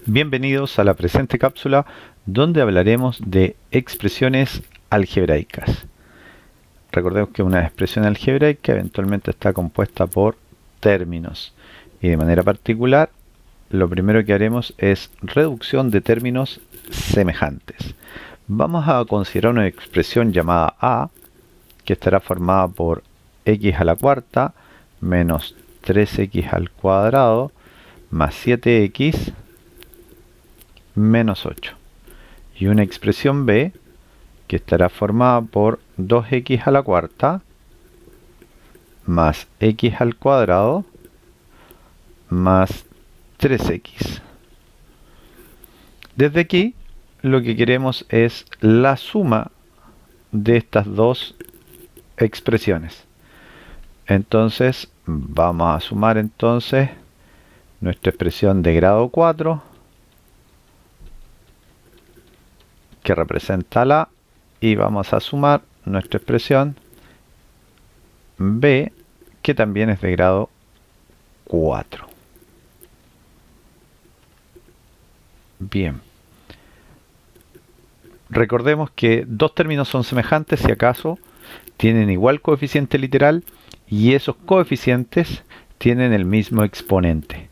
Bienvenidos a la presente cápsula donde hablaremos de expresiones algebraicas. Recordemos que una expresión algebraica eventualmente está compuesta por términos y de manera particular lo primero que haremos es reducción de términos semejantes. Vamos a considerar una expresión llamada a que estará formada por x a la cuarta menos 3x al cuadrado más 7x menos 8 y una expresión b que estará formada por 2x a la cuarta más x al cuadrado más 3x. Desde aquí lo que queremos es la suma de estas dos expresiones. Entonces vamos a sumar entonces nuestra expresión de grado 4 que representa la y vamos a sumar nuestra expresión b que también es de grado 4. Bien. Recordemos que dos términos son semejantes si acaso tienen igual coeficiente literal y esos coeficientes tienen el mismo exponente.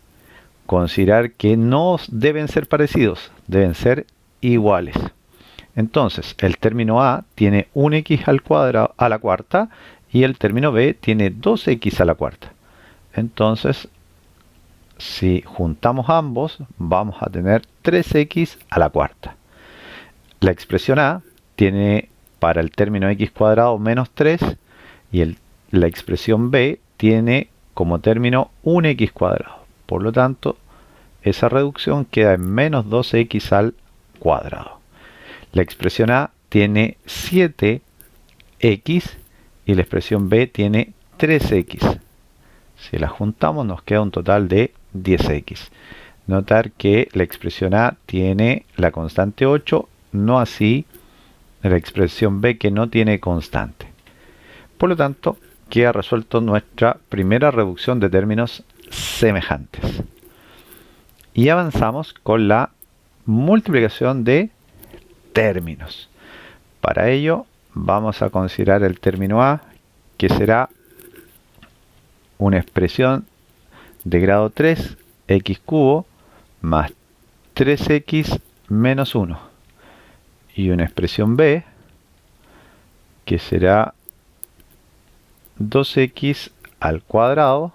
Considerar que no deben ser parecidos, deben ser iguales. Entonces, el término a tiene 1x al cuadrado a la cuarta y el término b tiene 2x a la cuarta. Entonces, si juntamos ambos, vamos a tener 3x a la cuarta. La expresión a tiene para el término x cuadrado menos 3 y la expresión b tiene como término 1x cuadrado. Por lo tanto, esa reducción queda en menos 2x al cuadrado. La expresión a tiene 7x y la expresión b tiene 3x. Si las juntamos nos queda un total de 10x. Notar que la expresión a tiene la constante 8, no así la expresión b que no tiene constante. Por lo tanto, queda resuelto nuestra primera reducción de términos semejantes. Y avanzamos con la multiplicación de términos. Para ello vamos a considerar el término a, que será una expresión de grado 3, x cubo, más 3x menos 1. Y una expresión b, que será 2x al cuadrado,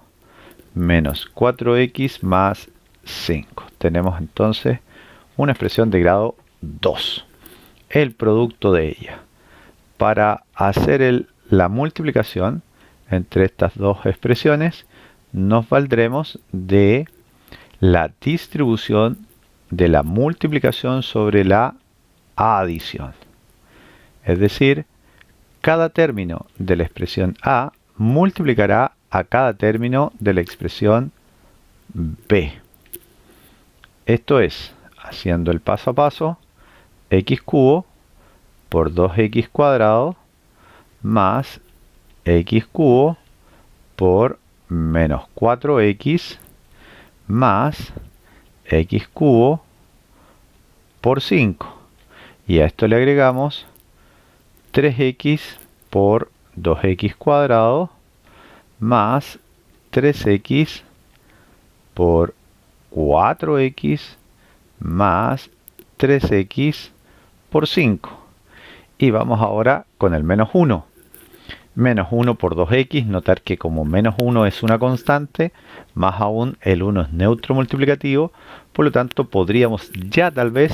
menos 4x más 5. Tenemos entonces una expresión de grado 2. El producto de ella. Para hacer la multiplicación entre estas dos expresiones, nos valdremos de la distribución de la multiplicación sobre la adición. Es decir, cada término de la expresión a multiplicará a cada término de la expresión b. Esto es, haciendo el paso a paso, x cubo por 2x cuadrado más x cubo por menos 4x más x cubo por 5. Y a esto le agregamos 3x por 2x cuadrado más 3x por 4x más 3x por 5. Y vamos ahora con el menos 1. Menos 1 por 2x, notar que como menos 1 es una constante, más aún el 1 es neutro multiplicativo, por lo tanto podríamos ya tal vez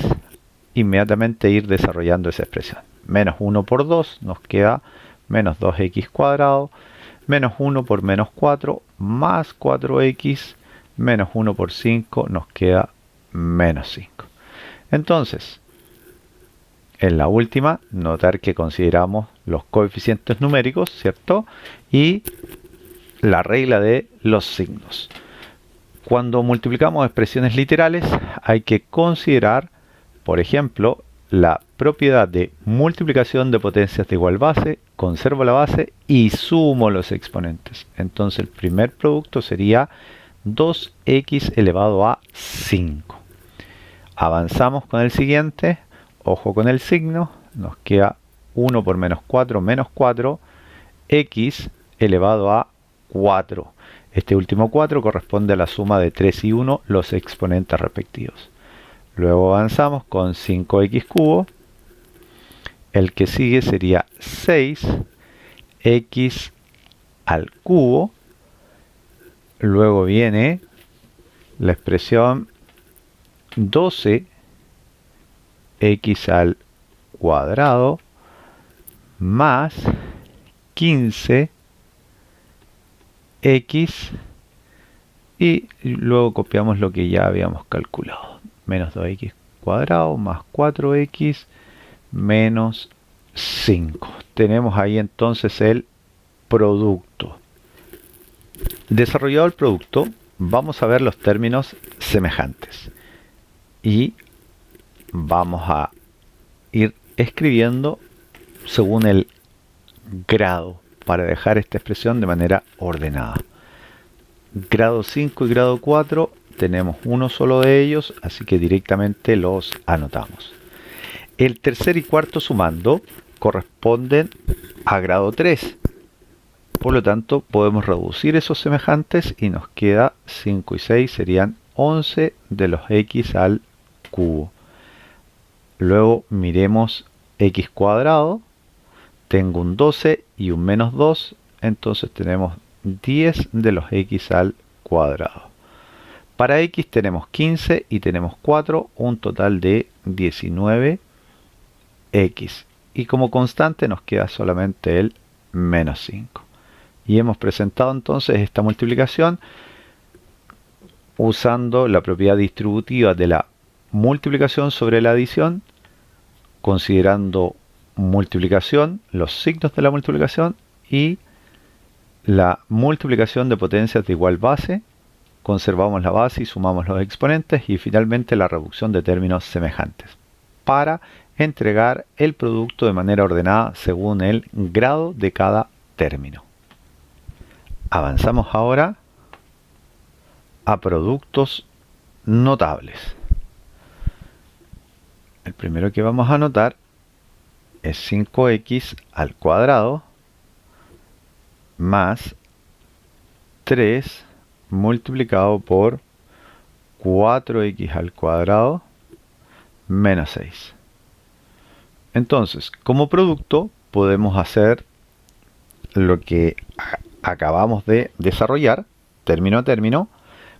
inmediatamente ir desarrollando esa expresión. Menos 1 por 2 nos queda menos 2x cuadrado, menos 1 por menos 4 más 4x, menos 1 por 5 nos queda menos 5. Entonces, en la última, notar que consideramos los coeficientes numéricos, ¿cierto? Y la regla de los signos. Cuando multiplicamos expresiones literales, hay que considerar, por ejemplo, la propiedad de multiplicación de potencias de igual base, conservo la base y sumo los exponentes. Entonces el primer producto sería 2x elevado a 5. Avanzamos con el siguiente, ojo con el signo, nos queda 1 por menos 4, x elevado a 4. Este último 4 corresponde a la suma de 3 y 1, los exponentes respectivos. Luego avanzamos con 5x cubo. El que sigue sería 6x al cubo. Luego viene la expresión 12x al cuadrado más 15x y luego copiamos lo que ya habíamos calculado. Menos 2x cuadrado más 4x menos 5. Tenemos ahí entonces el producto. Desarrollado el producto, vamos a ver los términos semejantes. Y vamos a ir escribiendo según el grado para dejar esta expresión de manera ordenada. Grado 5 y grado 4 tenemos uno solo de ellos, así que directamente los anotamos. El tercer y cuarto sumando corresponden a grado 3. Por lo tanto, podemos reducir esos semejantes y nos queda 5 y 6 serían 11 de los x al cubo. Luego miremos x cuadrado. Tengo un 12 y un menos 2, entonces tenemos 10 de los x al cuadrado. Para x tenemos 15 y tenemos 4, un total de 19x. Y como constante nos queda solamente el menos 5. Y hemos presentado entonces esta multiplicación usando la propiedad distributiva de la multiplicación sobre la adición, considerando multiplicación, los signos de la multiplicación y la multiplicación de potencias de igual base. Conservamos la base y sumamos los exponentes y finalmente la reducción de términos semejantes para entregar el producto de manera ordenada según el grado de cada término. Avanzamos ahora a productos notables. El primero que vamos a anotar es 5x al cuadrado más 3 multiplicado por 4x al cuadrado menos 6. Entonces, como producto podemos hacer lo que acabamos de desarrollar, término a término,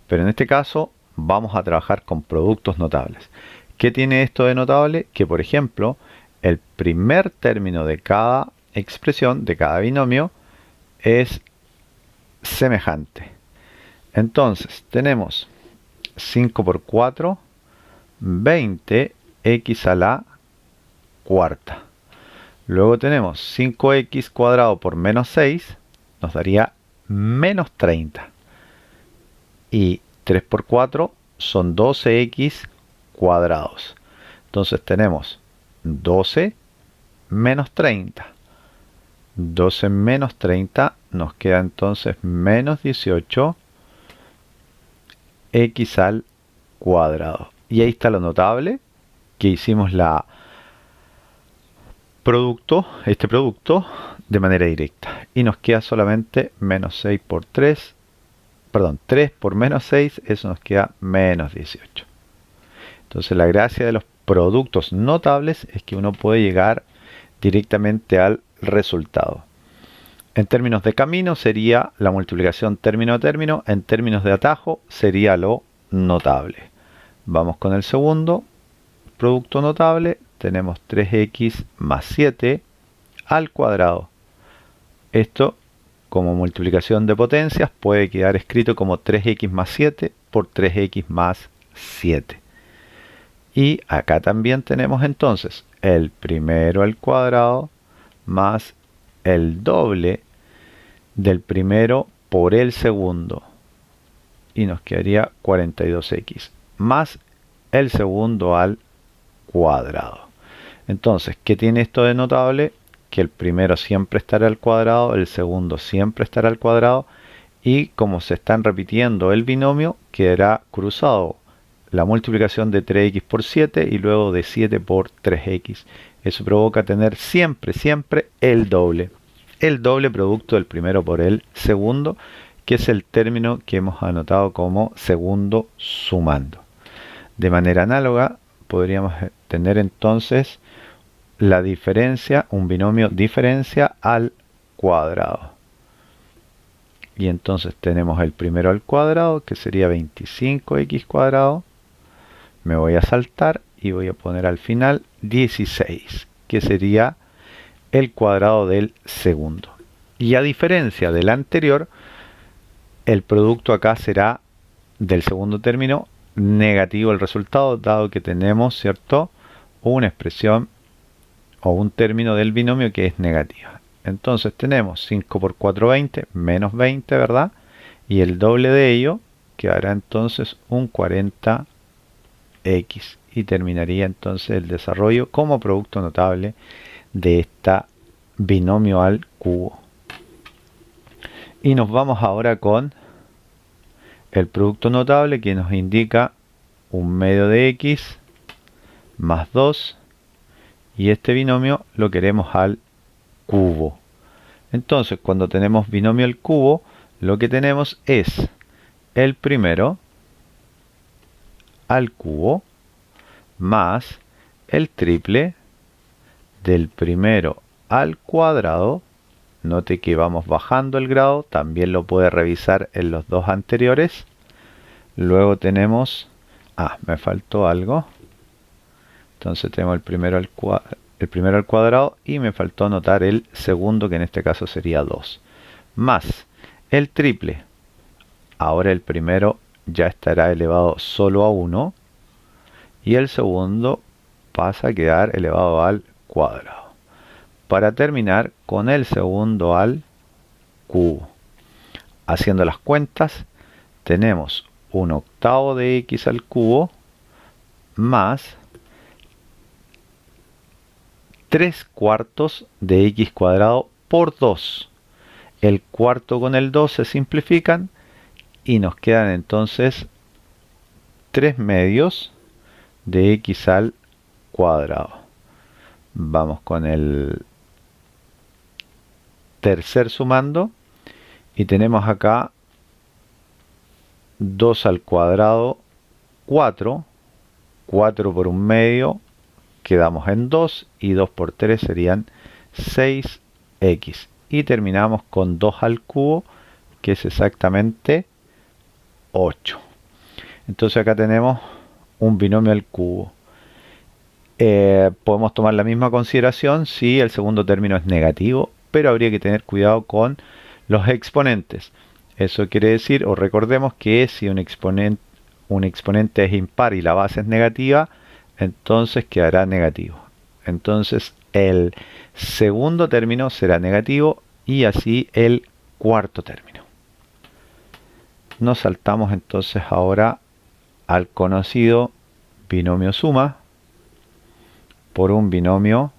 pero en este caso vamos a trabajar con productos notables. ¿Qué tiene esto de notable? Que, por ejemplo, el primer término de cada expresión, de cada binomio, es semejante. Entonces, tenemos 5 por 4, 20x a la cuarta. Luego tenemos 5x cuadrado por menos 6, nos daría menos 30. Y 3 por 4 son 12x cuadrados. Entonces tenemos 12 menos 30. 12 menos 30 nos queda entonces menos 18 x al cuadrado. Y ahí está lo notable, que hicimos este producto de manera directa. Y nos queda solamente menos 6 por 3, perdón, 3 por menos 6, eso nos queda menos 18. Entonces la gracia de los productos notables es que uno puede llegar directamente al resultado. En términos de camino sería la multiplicación término a término, en términos de atajo sería lo notable. Vamos con el segundo producto notable, tenemos 3x más 7 al cuadrado. Esto, como multiplicación de potencias, puede quedar escrito como 3x más 7 por 3x más 7. Y acá también tenemos entonces el primero al cuadrado más el doble del primero por el segundo. Y nos quedaría 42x más el segundo al cuadrado. Entonces, ¿qué tiene esto de notable? Que el primero siempre estará al cuadrado, el segundo siempre estará al cuadrado y como se están repitiendo el binomio, quedará cruzado la multiplicación de 3x por 7 y luego de 7 por 3x. Eso provoca tener siempre el doble producto del primero por el segundo, que es el término que hemos anotado como segundo sumando. De manera análoga, podríamos tener entonces la diferencia, un binomio diferencia al cuadrado. Y entonces tenemos el primero al cuadrado, que sería 25x cuadrado. Me voy a saltar y voy a poner al final 16, que sería el cuadrado del segundo. Y a diferencia del anterior, el producto acá será del segundo término negativo el resultado, dado que tenemos, ¿cierto?, una expresión o un término del binomio que es negativa. Entonces tenemos 5 por 4, 20, menos 20, ¿verdad? Y el doble de ello quedará entonces un 40x. Y terminaría entonces el desarrollo como producto notable de esta binomio al cubo. Y nos vamos ahora con el producto notable, que nos indica un medio de x más 2. Y este binomio lo queremos al cubo. Entonces, cuando tenemos binomio al cubo, lo que tenemos es el primero al cubo más el triple del primero al cuadrado. Note que vamos bajando el grado, también lo puede revisar en los dos anteriores. Luego tenemos, me faltó algo. Entonces tenemos el primero al cuadrado y me faltó anotar el segundo, que en este caso sería 2. Más el triple. Ahora el primero ya estará elevado solo a 1 y el segundo pasa a quedar elevado al cuadrado. Para terminar con el segundo al cubo. Haciendo las cuentas, tenemos un octavo de x al cubo más 3 cuartos de x cuadrado por 2. El cuarto con el 2 se simplifican y nos quedan entonces 3 medios de x al cuadrado. Vamos con el tercer sumando y tenemos acá 2 al cuadrado, 4. 4 por un medio, quedamos en 2 y 2 por 3 serían 6x. Y terminamos con 2 al cubo, que es exactamente 8. Entonces acá tenemos un binomio al cubo. Podemos tomar la misma consideración si el segundo término es negativo, pero habría que tener cuidado con los exponentes. Eso quiere decir, o recordemos que si un exponente es impar y la base es negativa, entonces quedará negativo. Entonces el segundo término será negativo y así el cuarto término. Nos saltamos entonces ahora al conocido binomio suma por un binomio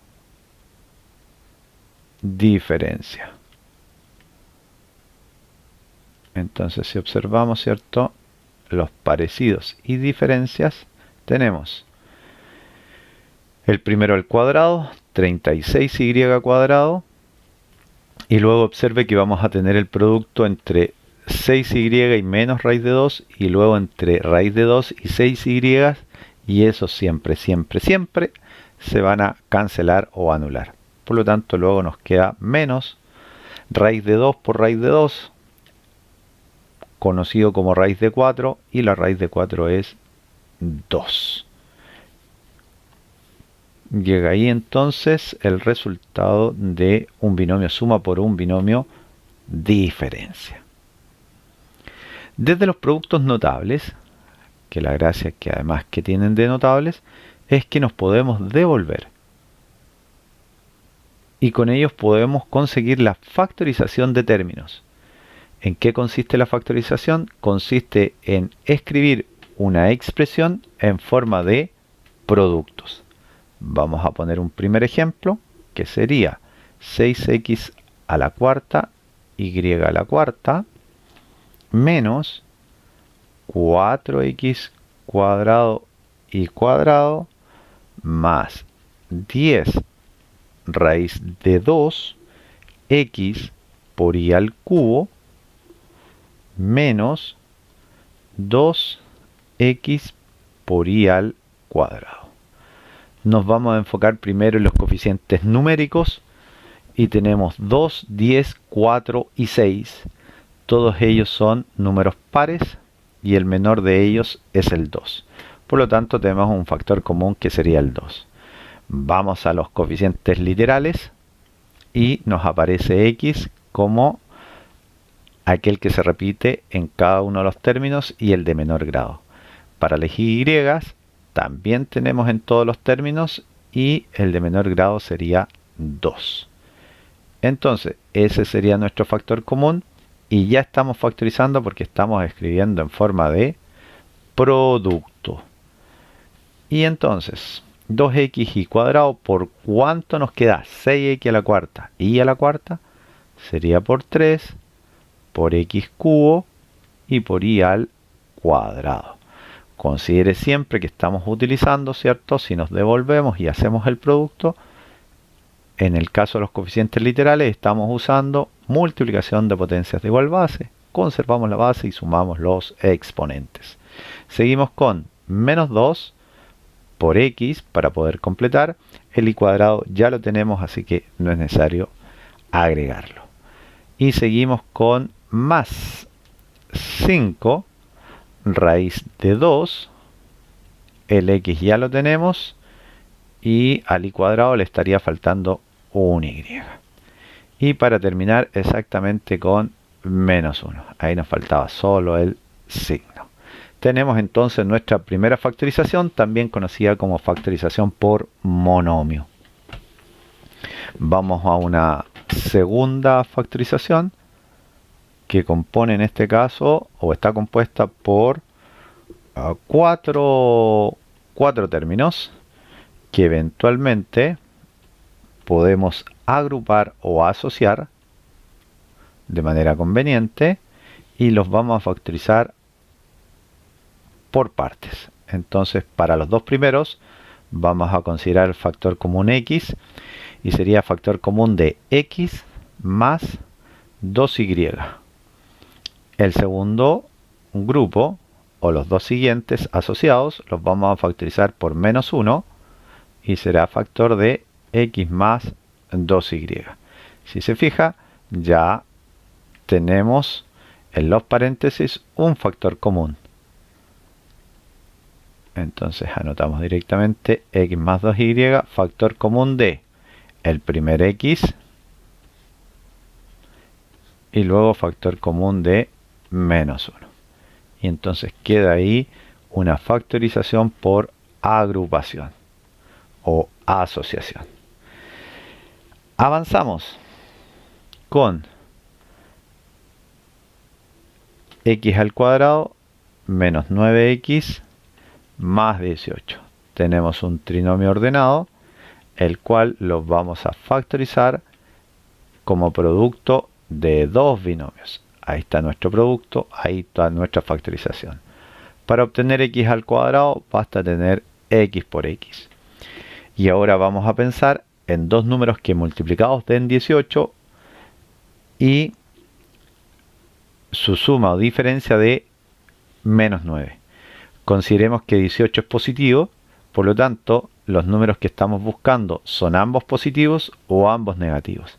diferencia. Entonces, si observamos, ¿cierto?, los parecidos y diferencias, tenemos el primero al cuadrado, 36y cuadrado, y luego observe que vamos a tener el producto entre 6y y menos raíz de 2, y luego entre raíz de 2 y 6y, y eso siempre se van a cancelar o anular. Por lo tanto, luego nos queda menos raíz de 2 por raíz de 2, conocido como raíz de 4, y la raíz de 4 es 2. Llega ahí entonces el resultado de un binomio suma por un binomio diferencia. Desde los productos notables, que la gracia que además que tienen de notables, es que nos podemos devolver. Y con ellos podemos conseguir la factorización de términos. ¿En qué consiste la factorización? Consiste en escribir una expresión en forma de productos. Vamos a poner un primer ejemplo, que sería 6x a la cuarta, y a la cuarta, menos 4x cuadrado y cuadrado más 10 raíz de 2 x por y al cubo menos 2x por y al cuadrado. Nos vamos a enfocar primero en los coeficientes numéricos y tenemos 2, 10, 4 y 6. Todos ellos son números pares y el menor de ellos es el 2. Por lo tanto tenemos un factor común que sería el 2. Vamos a los coeficientes literales y nos aparece x como aquel que se repite en cada uno de los términos y el de menor grado. Para las y también tenemos en todos los términos y el de menor grado sería 2. Entonces ese sería nuestro factor común y ya estamos factorizando porque estamos escribiendo en forma de producto. Y entonces 2x cuadrado, ¿por cuánto nos queda? 6x a la cuarta. Y a la cuarta sería por 3, por x cubo y por y al cuadrado. Considere siempre que estamos utilizando, ¿cierto? Si nos devolvemos y hacemos el producto, en el caso de los coeficientes literales estamos usando multiplicación de potencias de igual base. Conservamos la base y sumamos los exponentes. Seguimos con menos 2 por x para poder completar. El y cuadrado ya lo tenemos, así que no es necesario agregarlo. Y seguimos con más 5 raíz de 2. El x ya lo tenemos y al y cuadrado le estaría faltando un y. Y para terminar exactamente con menos 1. Ahí nos faltaba solo el signo. Tenemos entonces nuestra primera factorización, también conocida como factorización por monomio. Vamos a una segunda factorización que compone en este caso, o está compuesta por cuatro términos que eventualmente podemos agrupar o asociar de manera conveniente y los vamos a factorizar por partes. Entonces para los dos primeros vamos a considerar el factor común x y sería factor común de x más 2y. El segundo grupo o los dos siguientes asociados los vamos a factorizar por menos 1 y será factor de x más 2y. Si se fija, ya tenemos en los paréntesis un factor común. Entonces anotamos directamente x más 2y, factor común de el primer x y luego factor común de menos 1. Y entonces queda ahí una factorización por agrupación o asociación. Avanzamos con x al cuadrado menos 9x más 18. Tenemos un trinomio ordenado, el cual lo vamos a factorizar como producto de dos binomios. Ahí está nuestro producto, ahí está nuestra factorización. Para obtener x al cuadrado basta tener x por x. Y ahora vamos a pensar en dos números que multiplicados den 18 y su suma o diferencia de menos 9. Consideremos que 18 es positivo, por lo tanto los números que estamos buscando son ambos positivos o ambos negativos.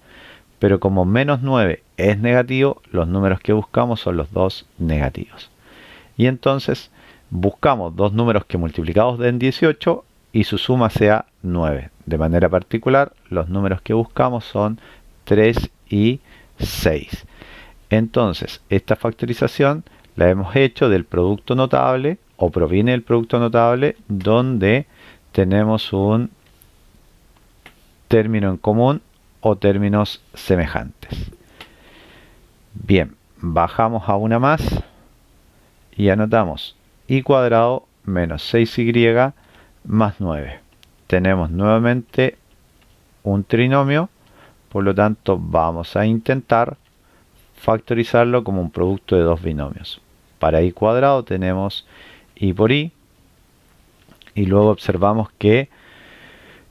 Pero como menos 9 es negativo, los números que buscamos son los dos negativos. Y entonces buscamos dos números que multiplicados den 18 y su suma sea 9. De manera particular, los números que buscamos son 3 y 6. Entonces, esta factorización la hemos hecho del producto notable, o proviene del producto notable, donde tenemos un término en común o términos semejantes. Bien, bajamos a una más y anotamos y cuadrado menos 6y más 9. Tenemos nuevamente un trinomio, por lo tanto vamos a intentar factorizarlo como un producto de dos binomios. Para y cuadrado tenemos y por y y luego observamos que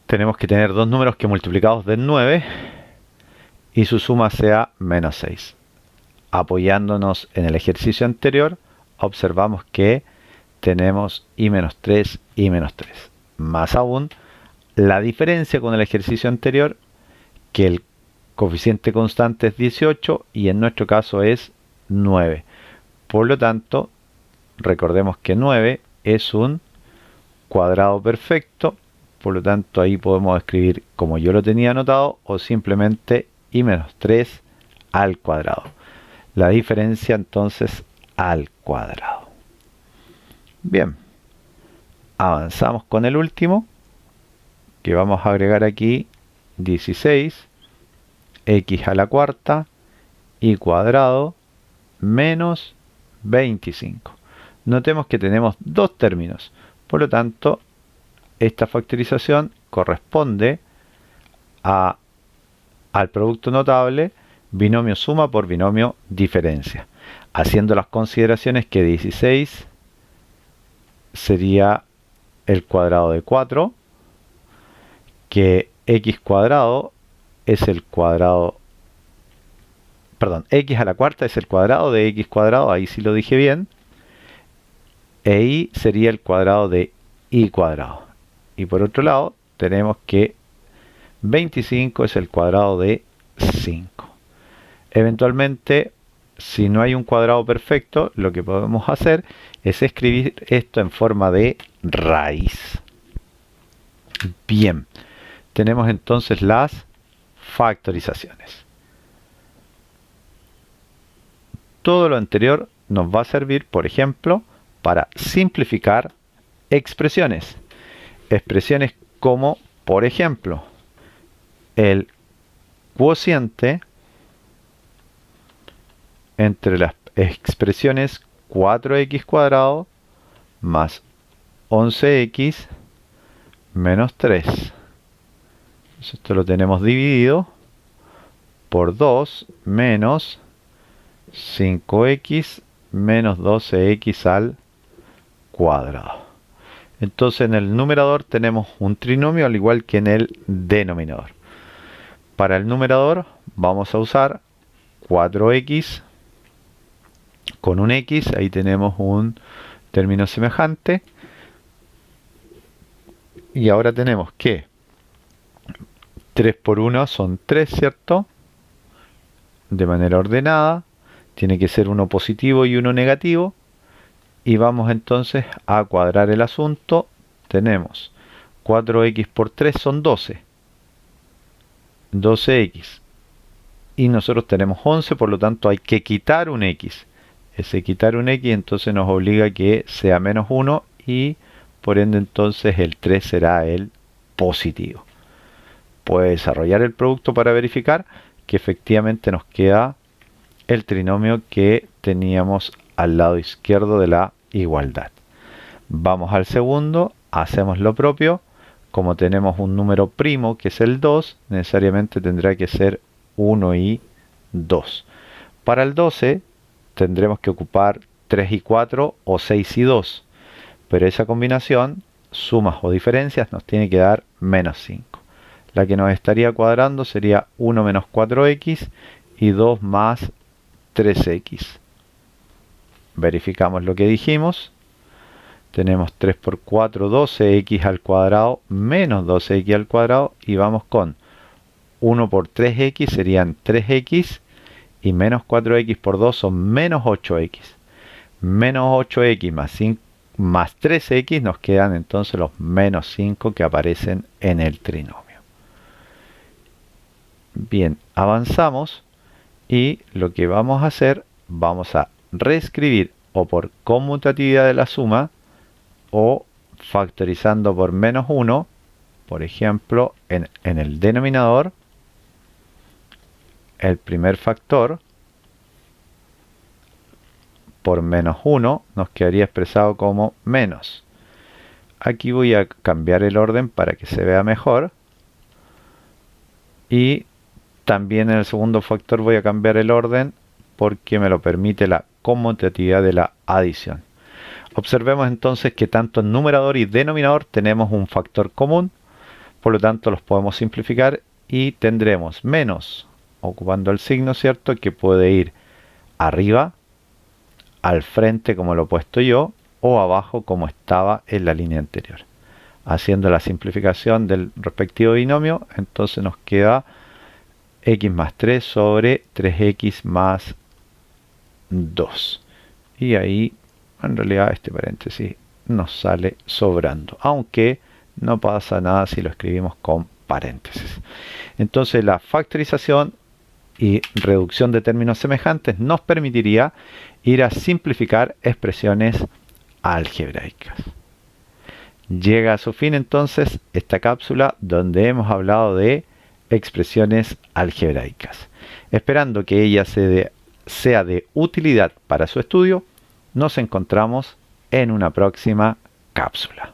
tenemos que tener dos números que multiplicados den 9 y su suma sea menos 6. Apoyándonos en el ejercicio anterior, observamos que tenemos y menos 3 y menos 3. Más aún, la diferencia con el ejercicio anterior, que el coeficiente constante es 18 y en nuestro caso es 9. Por lo tanto, recordemos que 9 es un cuadrado perfecto. Por lo tanto, ahí podemos escribir como yo lo tenía anotado o simplemente y menos 3 al cuadrado. La diferencia entonces al cuadrado. Bien, avanzamos con el último, que vamos a agregar aquí 16 x a la cuarta y cuadrado menos 25. Notemos que tenemos dos términos, por lo tanto esta factorización corresponde al producto notable binomio suma por binomio diferencia, haciendo las consideraciones que 16 sería el cuadrado de 4, que x cuadrado es el cuadrado, perdón, x a la cuarta es el cuadrado de x cuadrado, ahí sí lo dije bien, e y sería el cuadrado de y cuadrado. Y por otro lado tenemos que 25 es el cuadrado de 5. Eventualmente, si no hay un cuadrado perfecto, lo que podemos hacer es escribir esto en forma de raíz. Bien, tenemos entonces las factorizaciones. Todo lo anterior nos va a servir, por ejemplo, para simplificar expresiones. Expresiones como, por ejemplo, el cociente entre las expresiones 4x cuadrado más 11x menos 3. Esto lo tenemos dividido por 2 menos 5x menos 12x al cuadrado. Entonces en el numerador tenemos un trinomio al igual que en el denominador. Para el numerador vamos a usar 4x con un x, ahí tenemos un término semejante. Y ahora tenemos que 3 por 1 son 3, ¿cierto? De manera ordenada. Tiene que ser uno positivo y uno negativo. Y vamos entonces a cuadrar el asunto. Tenemos 4x por 3 son 12. 12x. Y nosotros tenemos 11, por lo tanto hay que quitar un x. Ese quitar un x entonces nos obliga a que sea menos 1 y por ende entonces el 3 será el positivo. Puede desarrollar el producto para verificar que efectivamente nos queda el trinomio que teníamos al lado izquierdo de la igualdad. Vamos al segundo, hacemos lo propio. Como tenemos un número primo que es el 2, necesariamente tendrá que ser 1 y 2. Para el 12 tendremos que ocupar 3 y 4 o 6 y 2. Pero esa combinación, sumas o diferencias, nos tiene que dar menos 5. La que nos estaría cuadrando sería 1 menos 4x y 2 más 3x. Verificamos lo que dijimos. Tenemos 3 por 4, 12x al cuadrado menos 12x al cuadrado. Y vamos con 1 por 3x serían 3x. Y menos 4x por 2 son menos 8x. Menos 8x más 5 más 3x nos quedan entonces los menos 5 que aparecen en el trinomio. Bien, avanzamos y lo que vamos a hacer, vamos a reescribir o por conmutatividad de la suma o factorizando por menos 1, por ejemplo, en el denominador, el primer factor por menos 1 nos quedaría expresado como menos. Aquí voy a cambiar el orden para que se vea mejor. Y también en el segundo factor voy a cambiar el orden porque me lo permite la conmutatividad de la adición. Observemos entonces que tanto en numerador y denominador tenemos un factor común, por lo tanto los podemos simplificar y tendremos menos, ocupando el signo, ¿cierto?, que puede ir arriba, al frente como lo he puesto yo, o abajo como estaba en la línea anterior. Haciendo la simplificación del respectivo binomio, entonces nos queda x más 3 sobre 3x más 2. Y ahí, en realidad, este paréntesis nos sale sobrando, aunque no pasa nada si lo escribimos con paréntesis. Entonces la factorización y reducción de términos semejantes nos permitiría ir a simplificar expresiones algebraicas. Llega a su fin entonces esta cápsula donde hemos hablado de expresiones algebraicas. Esperando que ella sea de utilidad para su estudio, nos encontramos en una próxima cápsula.